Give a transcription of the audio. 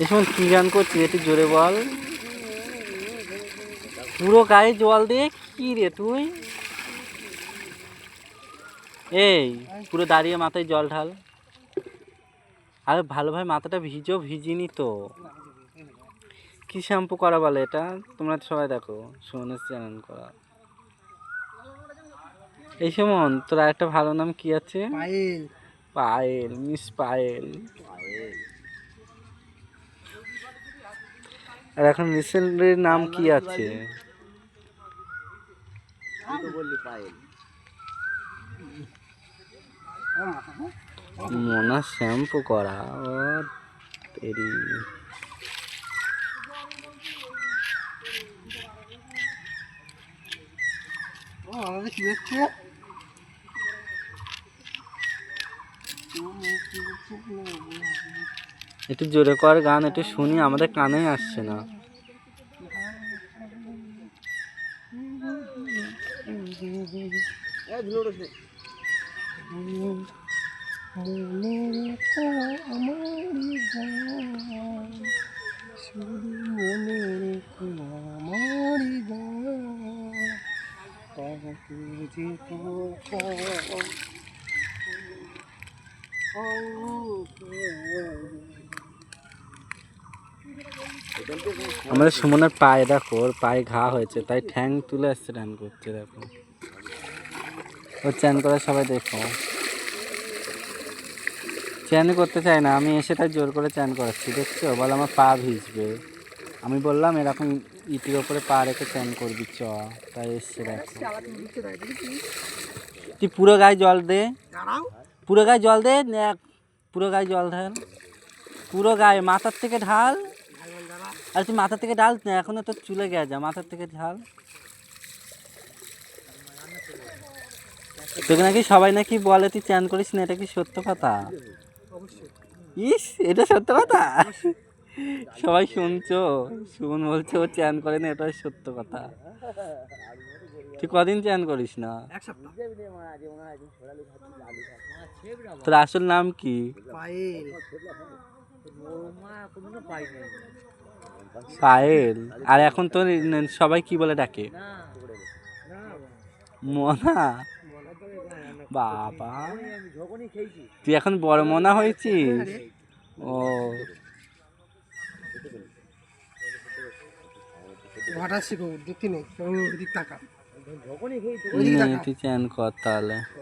এই সময় কি গান করছিস একটু জোরে বল। পুরো গায়ে জল দিয়ে কি রে তুই? এই পুরো দাঁড়িয়ে মাথায় জল ঢাল। আরে ভালো ভাই, মাথাটা ভিজিনি তো। কি শ্যাম্পু করা বলে এটা? তোমরা সবাই দেখো, সুমনের চ্যানেল করা। এই সুমন, তোর একটা ভালো নাম কি আছে? পায়েল। পায়েল, মিস পায়েল। আর এখন রিসেন্টলি নাম কি আছে? মোনা শ্যাম্পু করা। ও তেরি। একটু জোরে কর গান, একটু শুনি, আমাদের কানে আসছে না। আমাদের সুমনের পায়ে দেখো, ওর পায়ে ঘা হয়েছে, তাই ঠ্যাং তুলে আসছে, চ্যান করছে। দেখো ওর চ্যান করে সবাই দেখো। চ্যান করতে চায় না, আমি এসে তাই জোর করে চ্যান করাচ্ছি। দেখছো, বলে আমার পা ভিজবে। আমি বললাম এরকম ইটির ওপরে পা রেখে চ্যান করবি চ, তাই এসছে। দেখো তুই পুরো গায়ে জল দে, পুরো গায়ে জল দে, পুরো গায়ে জল ঢাল, পুরো গায়ে, মাথার থেকে ঢাল। আর তুই মাথার থেকে ঢাল না, এখনো তোর চুলে গেছে, মাথার থেকে ঢাল। তোকে নাকি সবাই নাকি বলে তুই চ্যান করিস না, এটা কি সত্য কথা? ইস, এটা সত্য কথা? সবাই শুনছো, শুন বলছে ও চ্যান করে না, এটাই সত্য কথা। তুই কদিন চ্যান করিস না? তোর আসল নাম কি? পায়েল। পায়েল। আর এখন তো সবাই কি বলে ডাকে? মোনা। বাবা, তুই এখন বড় মোনা হয়েছিস? ও হঠাৎ শিখো, দেখতে নেই, টাকা তুই চ্যান কর তাহলে।